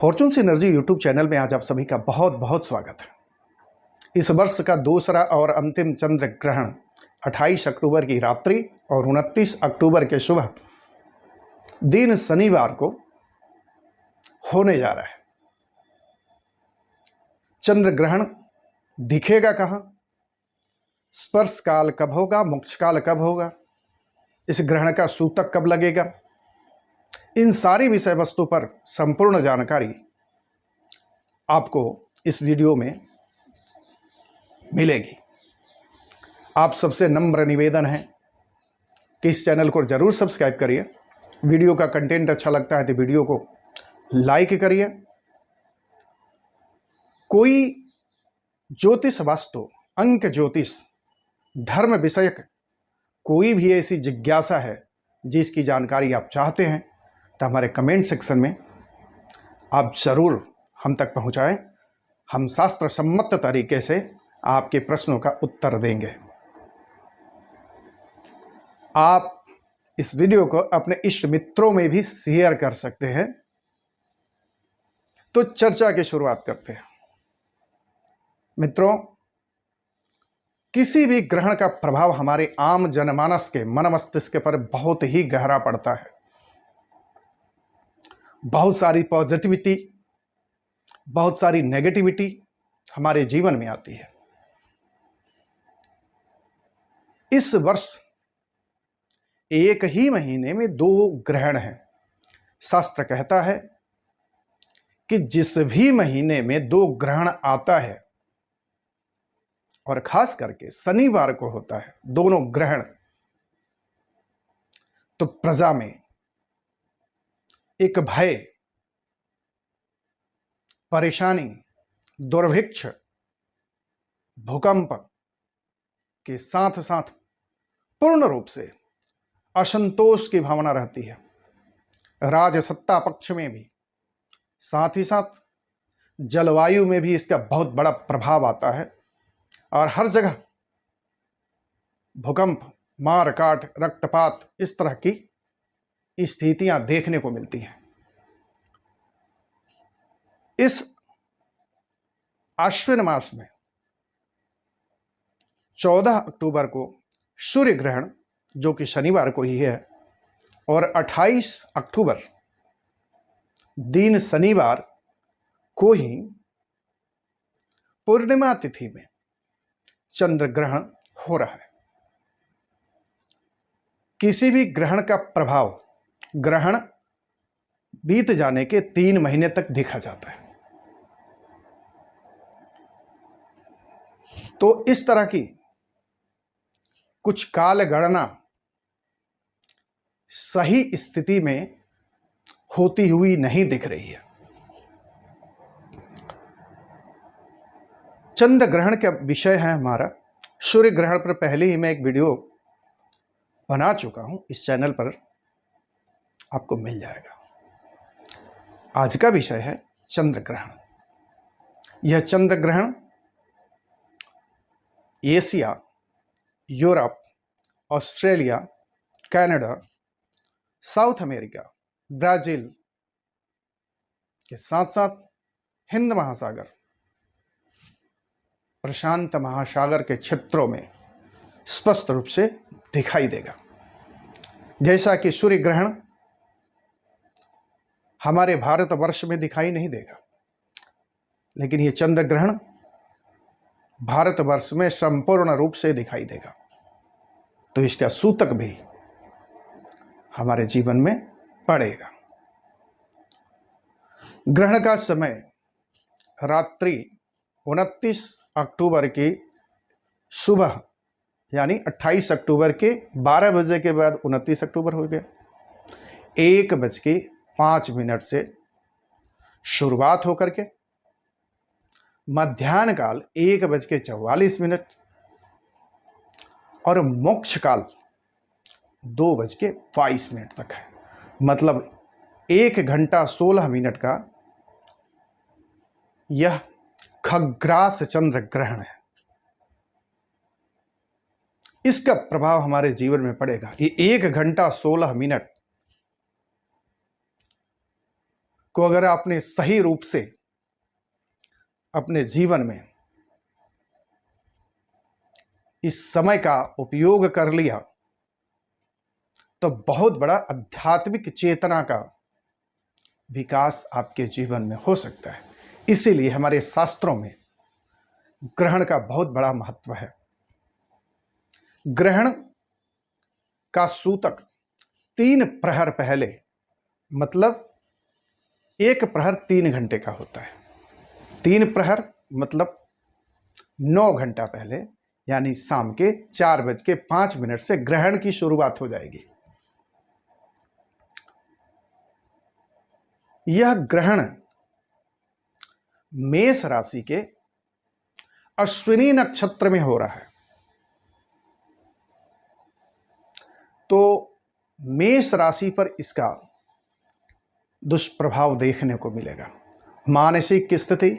Fortune energy YouTube channel में आज आप सभी का बहुत बहुत स्वागत है। इस वर्ष का दूसरा और अंतिम चंद्र ग्रहण 28 अक्टूबर की रात्रि और 29 अक्टूबर के सुबह दिन शनिवार को होने जा रहा है। चंद्र ग्रहण दिखेगा कहाँ, स्पर्श काल कब होगा, मोक्ष काल कब होगा, इस ग्रहण का सूतक कब लगेगा, इन सारी विषय वस्तु पर संपूर्ण जानकारी आपको इस वीडियो में मिलेगी। आप सबसे नम्र निवेदन है कि इस चैनल को जरूर सब्सक्राइब करिए। वीडियो का कंटेंट अच्छा लगता है तो वीडियो को लाइक करिए। कोई ज्योतिष वास्तु, अंक ज्योतिष, धर्म विषयक कोई भी ऐसी जिज्ञासा है जिसकी जानकारी आप चाहते हैं तो हमारे कमेंट सेक्शन में आप ज़रूर हम तक पहुंचाएं। हम शास्त्र सम्मत तरीके से आपके प्रश्नों का उत्तर देंगे। आप इस वीडियो को अपने इष्ट मित्रों में भी शेयर कर सकते हैं। तो चर्चा की शुरुआत करते हैं। मित्रों, किसी भी ग्रहण का प्रभाव हमारे आम जनमानस के मन मस्तिष्क पर बहुत ही गहरा पड़ता है। बहुत सारी पॉजिटिविटी, बहुत सारी नेगेटिविटी हमारे जीवन में आती है। इस वर्ष एक ही महीने में 2 ग्रहण हैं। शास्त्र कहता है कि जिस भी महीने में 2 ग्रहण आता है और खास करके शनिवार को होता है दोनों ग्रहण, तो प्रजा में एक भय, परेशानी, दुर्भिक्ष, भूकंप के साथ साथ पूर्ण रूप से असंतोष की भावना रहती है। राजसत्ता पक्ष में भी, साथ ही साथ जलवायु में भी इसका बहुत बड़ा प्रभाव आता है और हर जगह भूकंप, मार काट, रक्तपात, इस तरह की स्थितियां देखने को मिलती हैं। इस आश्विन मास में 14 अक्टूबर को सूर्य ग्रहण, जो कि शनिवार को ही है, और 28 अक्टूबर दिन शनिवार को ही पूर्णिमा तिथि में चंद्र ग्रहण हो रहा है। किसी भी ग्रहण का प्रभाव ग्रहण बीत जाने के 3 महीने तक देखा जाता है। तो इस तरह की कुछ काल गणना सही स्थिति में होती हुई नहीं दिख रही है। चंद्र ग्रहण का विषय है हमारा। सूर्य ग्रहण पर पहले ही मैं एक वीडियो बना चुका हूं, इस चैनल पर आपको मिल जाएगा। आज का विषय है चंद्र ग्रहण। यह चंद्र ग्रहण Asia, Europe, Australia, Canada, south America, Brazil के साथ साथ हिंद महासागर, प्रशांत महासागर के क्षेत्रों में स्पष्ट रूप से दिखाई देगा। जैसा कि सूर्य ग्रहण हमारे भारतवर्ष में दिखाई नहीं देगा, लेकिन यह चंद्र ग्रहण भारतवर्ष में संपूर्ण रूप से दिखाई देगा। तो इसका सूतक भी हमारे जीवन में पड़ेगा। ग्रहण का समय रात्रि 29 अक्टूबर की सुबह, यानी 28 अक्टूबर के 12 बजे के बाद 29 अक्टूबर हो गया। 1:05 से शुरुआत होकर के मध्याह्न काल 1:44 और मोक्ष काल 2:22 तक है। मतलब 1 घंटा 16 मिनट का यह खग्रास चंद्र ग्रहण है। इसका प्रभाव हमारे जीवन में पड़ेगा। ये 1 घंटा 16 मिनट को अगर आपने सही रूप से अपने जीवन में इस समय का उपयोग कर लिया तो बहुत बड़ा आध्यात्मिक चेतना का विकास आपके जीवन में हो सकता है। इसीलिए हमारे शास्त्रों में ग्रहण का बहुत बड़ा महत्व है। ग्रहण का सूतक 3 प्रहर पहले, मतलब 1 प्रहर 3 घंटे का होता है। 3 प्रहर मतलब 9 घंटा पहले, यानी शाम के 4:05 से ग्रहण की शुरुआत हो जाएगी। यह ग्रहण मेष राशि के अश्विनी नक्षत्र में हो रहा है। तो मेष राशि पर इसका दुष्प्रभाव देखने को मिलेगा। मानसिक स्थिति,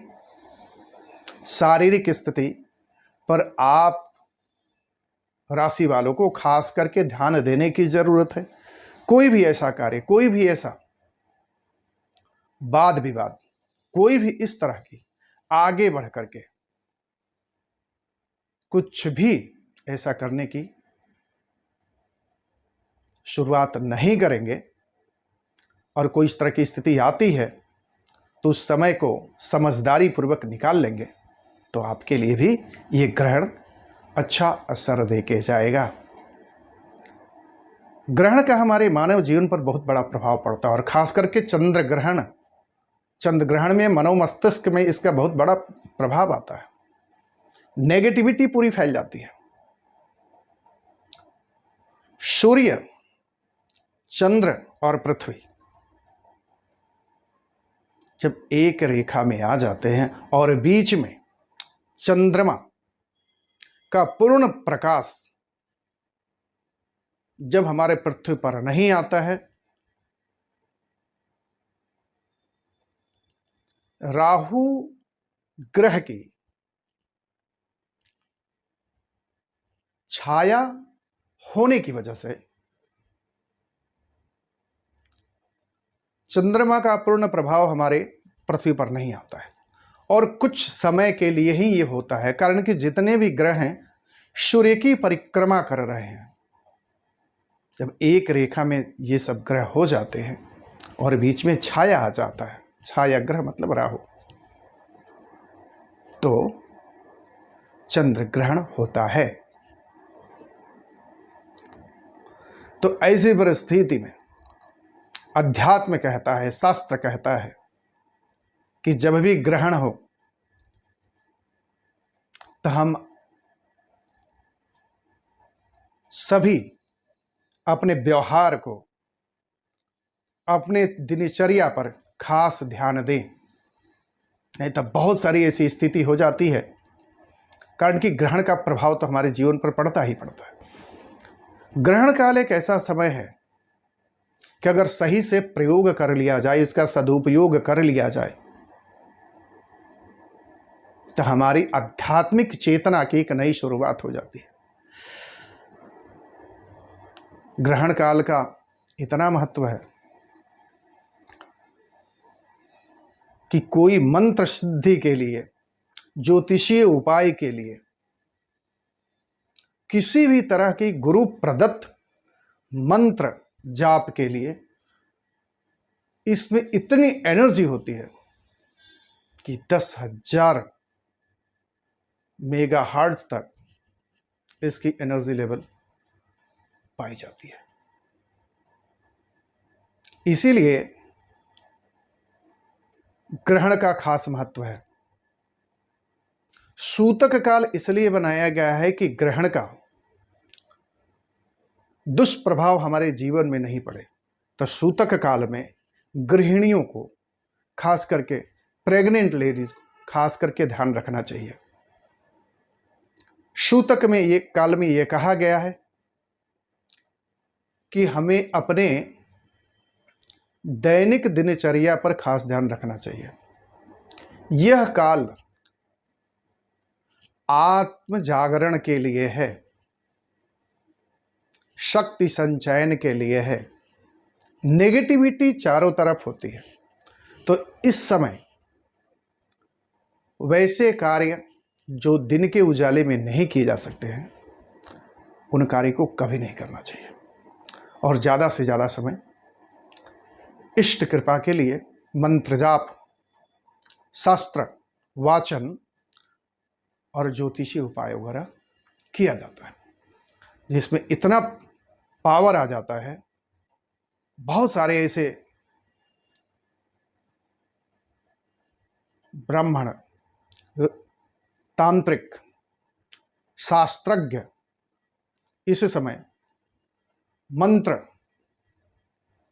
शारीरिक स्थिति पर आप राशि वालों को खास करके ध्यान देने की जरूरत है। कोई भी ऐसा कार्य, कोई भी ऐसा वाद विवाद, कोई भी इस तरह की आगे बढ़ करके कुछ भी ऐसा करने की शुरुआत नहीं करेंगे, और कोई इस तरह की स्थिति आती है तो उस समय को समझदारी पूर्वक निकाल लेंगे तो आपके लिए भी ये ग्रहण अच्छा असर देके जाएगा। ग्रहण का हमारे मानव जीवन पर बहुत बड़ा प्रभाव पड़ता है, और खास करके चंद्र ग्रहण में मनोमस्तिष्क में इसका बहुत बड़ा प्रभाव आता है। नेगेटिविटी पूरी फैल जाती है। सूर्य, चंद्र और पृथ्वी जब एक रेखा में आ जाते हैं और बीच में चंद्रमा का पूर्ण प्रकाश जब हमारे पृथ्वी पर नहीं आता है, राहु ग्रह की छाया होने की वजह से चंद्रमा का पूर्ण प्रभाव हमारे पृथ्वी पर नहीं आता है, और कुछ समय के लिए ही ये होता है। कारण कि जितने भी ग्रह हैं सूर्य की परिक्रमा कर रहे हैं। जब एक रेखा में ये सब ग्रह हो जाते हैं और बीच में छाया आ जाता है, छाया ग्रह मतलब राहु, तो चंद्र ग्रहण होता है। तो ऐसी परिस्थिति में अध्यात्म कहता है, शास्त्र कहता है कि जब भी ग्रहण हो तो हम सभी अपने व्यवहार को, अपने दिनचर्या पर खास ध्यान दें, नहीं तो बहुत सारी ऐसी स्थिति हो जाती है। कारण कि ग्रहण का प्रभाव तो हमारे जीवन पर पड़ता ही पड़ता है। ग्रहण काल एक ऐसा समय है कि अगर सही से प्रयोग कर लिया जाए, इसका सदुपयोग कर लिया जाए, तो हमारी आध्यात्मिक चेतना की एक नई शुरुआत हो जाती है। ग्रहण काल का इतना महत्व है कि कोई मंत्र सिद्धि के लिए, ज्योतिषीय उपाय के लिए, किसी भी तरह की गुरु प्रदत्त मंत्र जाप के लिए इसमें इतनी एनर्जी होती है कि 10,000 मेगाहर्ट्ज तक इसकी एनर्जी लेवल पाई जाती है। इसीलिए ग्रहण का खास महत्व है। सूतक काल इसलिए बनाया गया है कि ग्रहण का दुष्प्रभाव हमारे जीवन में नहीं पड़े। तो सूतक काल में गृहिणियों को, खास करके प्रेग्नेंट लेडीज को खास करके ध्यान रखना चाहिए। सूतक में ये काल में ये कहा गया है कि हमें अपने दैनिक दिनचर्या पर खास ध्यान रखना चाहिए। यह काल आत्म जागरण के लिए है, शक्ति संचयन के लिए है। नेगेटिविटी चारों तरफ होती है, तो इस समय वैसे कार्य जो दिन के उजाले में नहीं किए जा सकते हैं, उन कार्य को कभी नहीं करना चाहिए। और ज़्यादा से ज़्यादा समय इष्ट कृपा के लिए मंत्र जाप, शास्त्र वाचन और ज्योतिषी उपाय वगैरह किया जाता है, जिसमें इतना पावर आ जाता है। बहुत सारे ऐसे ब्राह्मण, तांत्रिक, शास्त्रज्ञ इस समय मंत्र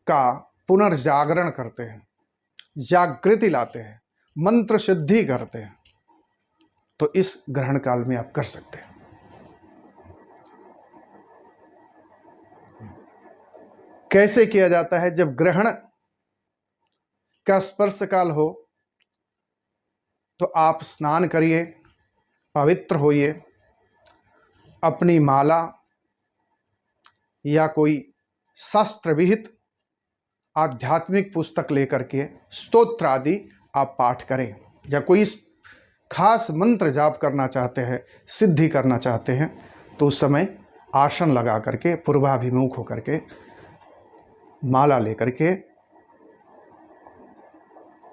का पुनर्जागरण करते हैं, जागृति लाते हैं, मंत्र सिद्धि करते हैं। तो इस ग्रहण काल में आप कर सकते हैं। कैसे किया जाता है? जब ग्रहण का स्पर्श काल हो तो आप स्नान करिए, पवित्र होइए, अपनी माला या कोई शास्त्र विहित आध्यात्मिक पुस्तक लेकर के स्तोत्र आदि आप पाठ करें, या कोई खास मंत्र जाप करना चाहते हैं, सिद्धि करना चाहते हैं, तो उस समय आसन लगा करके पूर्वाभिमुख होकर के माला लेकर के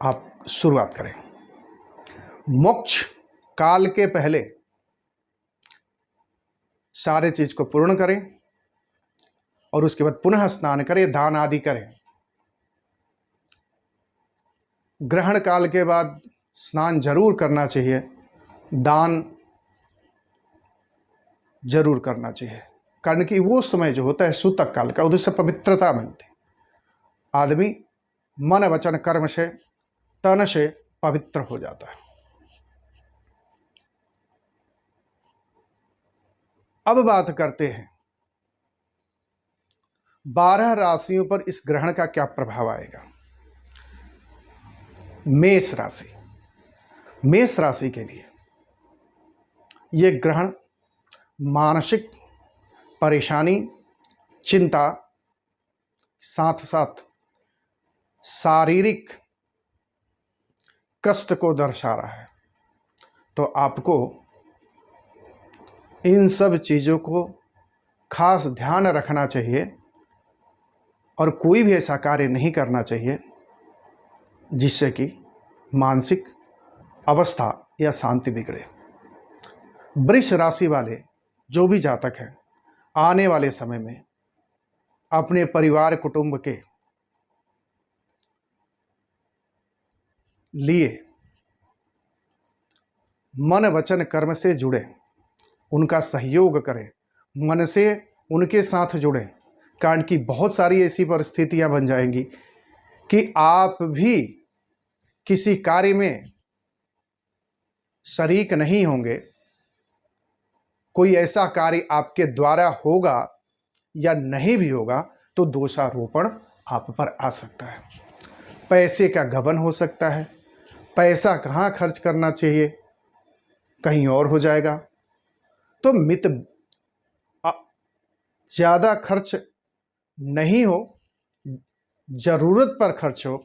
आप शुरुआत करें। मोक्ष काल के पहले सारे चीज को पूर्ण करें और उसके बाद पुनः स्नान करें, दान आदि करें। ग्रहण काल के बाद स्नान जरूर करना चाहिए, दान जरूर करना चाहिए, कारण कि वो समय जो होता है सूतक काल का, उधर से पवित्रता मिलती है। आदमी मन वचन कर्म से, तन से पवित्र हो जाता है। अब बात करते हैं 12 राशियों पर इस ग्रहण का क्या प्रभाव आएगा। मेष राशि, मेष राशि के लिए यह ग्रहण मानसिक परेशानी, चिंता, साथ साथ शारीरिक कष्ट को दर्शा रहा है। तो आपको इन सब चीज़ों को खास ध्यान रखना चाहिए और कोई भी ऐसा कार्य नहीं करना चाहिए जिससे कि मानसिक अवस्था या शांति बिगड़े। वृष राशि वाले जो भी जातक हैं, आने वाले समय में अपने परिवार कुटुंब के लिए मन वचन कर्म से जुड़े, उनका सहयोग करें, मन से उनके साथ जुड़े, कारण कि बहुत सारी ऐसी परिस्थितियां बन जाएंगी कि आप भी किसी कार्य में शरीक नहीं होंगे, कोई ऐसा कार्य आपके द्वारा होगा या नहीं भी होगा तो दोषारोपण आप पर आ सकता है, पैसे का गबन हो सकता है, पैसा कहाँ खर्च करना चाहिए कहीं और हो जाएगा। तो मित ज़्यादा खर्च नहीं हो, जरूरत पर खर्च हो,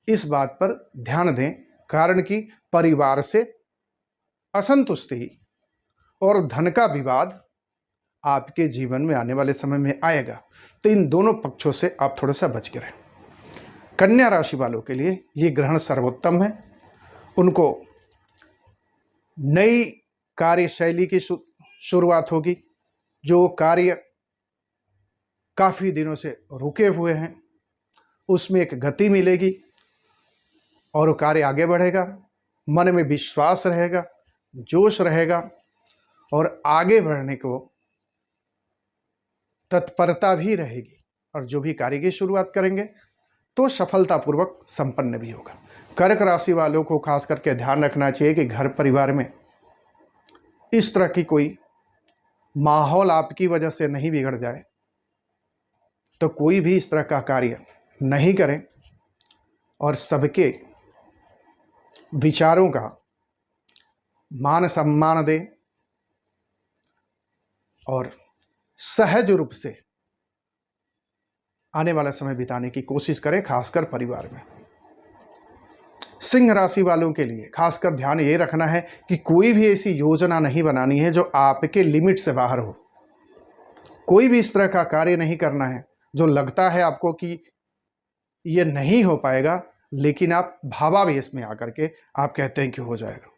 इस बात पर ध्यान दें, कारण कि परिवार से असंतुष्टि और धन का विवाद आपके जीवन में आने वाले समय में आएगा। तो इन दोनों पक्षों से आप थोड़ा सा बच के रहें। कन्या राशि वालों के लिए ये ग्रहण सर्वोत्तम है। उनको नई कार्यशैली की शुरुआत होगी, जो कार्य काफ़ी दिनों से रुके हुए हैं उसमें एक गति मिलेगी और वो कार्य आगे बढ़ेगा, मन में विश्वास रहेगा, जोश रहेगा और आगे बढ़ने को तत्परता भी रहेगी, और जो भी कार्य की शुरुआत करेंगे तो सफलतापूर्वक संपन्न भी होगा। कर्क राशि वालों को खास करके ध्यान रखना चाहिए कि घर परिवार में इस तरह की कोई माहौल आपकी वजह से नहीं बिगड़ जाए, तो कोई भी इस तरह का कार्य नहीं करें और सबके विचारों का मान सम्मान दें और सहज रूप से आने वाला समय बिताने की कोशिश करें, खासकर परिवार में। सिंह राशि वालों के लिए खासकर ध्यान ये रखना है कि कोई भी ऐसी योजना नहीं बनानी है जो आपके लिमिट से बाहर हो। कोई भी इस तरह का कार्य नहीं करना है जो लगता है आपको कि ये नहीं हो पाएगा, लेकिन आप भावावेश में आकर के आप कहते हैं कि हो जाएगा।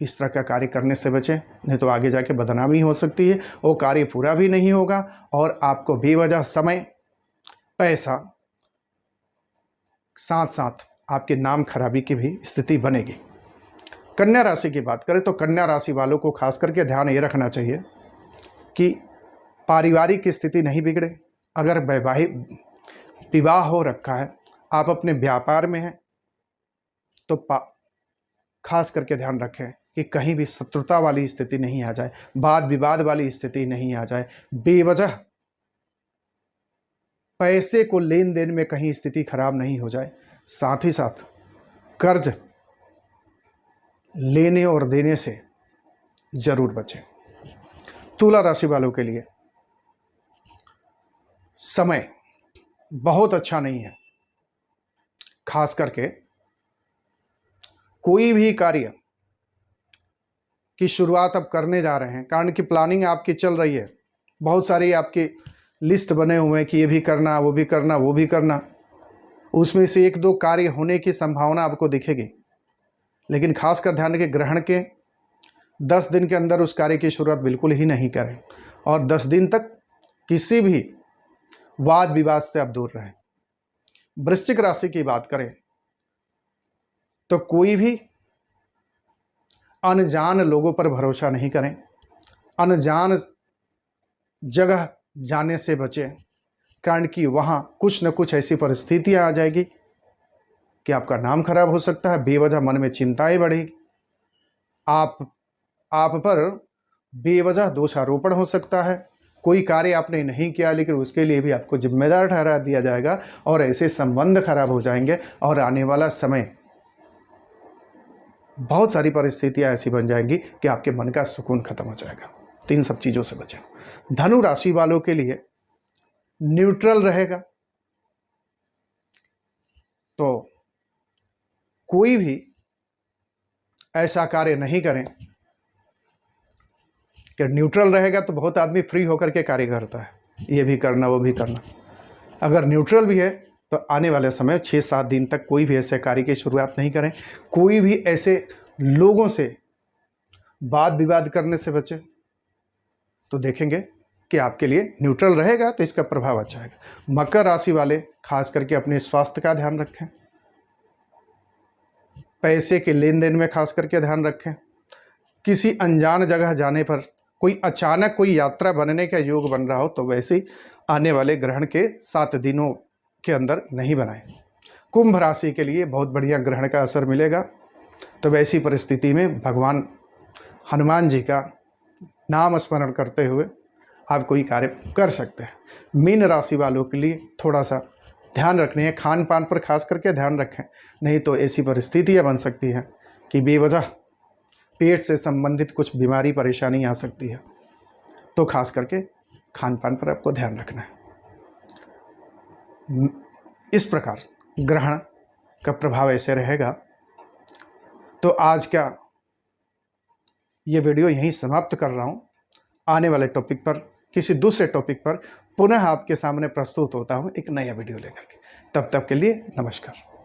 इस तरह का कार्य करने से बचें, नहीं तो आगे जाके बदनामी हो सकती है, वो कार्य पूरा भी नहीं होगा और आपको बेवजह समय, पैसा, साथ साथ आपके नाम खराबी की भी स्थिति बनेगी। कन्या राशि की बात करें तो कन्या राशि वालों को खास करके ध्यान ये रखना चाहिए कि पारिवारिक स्थिति नहीं बिगड़े। अगर वैवाहिक विवाह हो रखा है, आप अपने व्यापार में हैं, तो खास करके ध्यान रखें कि कहीं भी शत्रुता वाली स्थिति नहीं आ जाए, वाद विवाद वाली स्थिति नहीं आ जाए, बेवजह पैसे को लेन देन में कहीं स्थिति खराब नहीं हो जाए। साथ ही साथ कर्ज लेने और देने से जरूर बचें। तुला राशि वालों के लिए समय बहुत अच्छा नहीं है। खास करके कोई भी कार्य की शुरुआत आप करने जा रहे हैं, कारण कि प्लानिंग आपकी चल रही है, बहुत सारी आपकी लिस्ट बने हुए हैं कि ये भी करना, वो भी करना, वो भी करना, उसमें से एक दो कार्य होने की संभावना आपको दिखेगी। लेकिन खासकर ध्यान रखें, ग्रहण के 10 दिन के अंदर उस कार्य की शुरुआत बिल्कुल ही नहीं करें और 10 दिन तक किसी भी वाद विवाद से आप दूर रहें। वृश्चिक राशि की बात करें तो कोई भी अनजान लोगों पर भरोसा नहीं करें, अनजान जगह जाने से बचें, कारण कि वहाँ कुछ न कुछ ऐसी परिस्थितियाँ आ जाएगी कि आपका नाम खराब हो सकता है, बेवजह मन में चिंताएं बढ़ेगी, आप पर बेवजह दोषारोपण हो सकता है, कोई कार्य आपने नहीं किया लेकिन उसके लिए भी आपको जिम्मेदार ठहरा दिया जाएगा और ऐसे संबंध खराब हो जाएंगे और आने वाला समय बहुत सारी परिस्थितियां ऐसी बन जाएंगी कि आपके मन का सुकून खत्म हो जाएगा। तो इन सब चीज़ों से बचें। धनु राशि वालों के लिए न्यूट्रल रहेगा, तो कोई भी ऐसा कार्य नहीं करें कि न्यूट्रल रहेगा तो बहुत आदमी फ्री होकर के कार्य करता है, ये भी करना वो भी करना। अगर न्यूट्रल भी है तो आने वाले समय 6-7 दिन तक कोई भी ऐसे कार्य की शुरुआत नहीं करें। कोई भी ऐसे लोगों से वाद विवाद करने से बचें, तो देखेंगे कि आपके लिए न्यूट्रल रहेगा तो इसका प्रभाव अच्छा आएगा। मकर राशि वाले खास करके अपने स्वास्थ्य का ध्यान रखें, पैसे के लेन देन में खास करके ध्यान रखें। किसी अनजान जगह जाने पर कोई अचानक कोई यात्रा बनने का योग बन रहा हो तो वैसे ही आने वाले ग्रहण के 7 दिनों के अंदर नहीं बनाएं। कुंभ राशि के लिए बहुत बढ़िया ग्रहण का असर मिलेगा, तो वैसी परिस्थिति में भगवान हनुमान जी का नाम स्मरण करते हुए आप कोई कार्य कर सकते हैं। मीन राशि वालों के लिए थोड़ा सा ध्यान रखने है, खान पान पर खास करके ध्यान रखें, नहीं तो ऐसी परिस्थितियां बन सकती हैं कि बेवजह पेट से संबंधित कुछ बीमारी परेशानी आ सकती है। तो खास करके खान पान पर आपको ध्यान रखना है। इस प्रकार ग्रहण का प्रभाव ऐसे रहेगा। तो आज का ये वीडियो यहीं समाप्त कर रहा हूँ। आने वाले टॉपिक पर, किसी दूसरे टॉपिक पर पुनः आपके सामने प्रस्तुत होता हूँ एक नया वीडियो लेकर के। तब तक के लिए नमस्कार।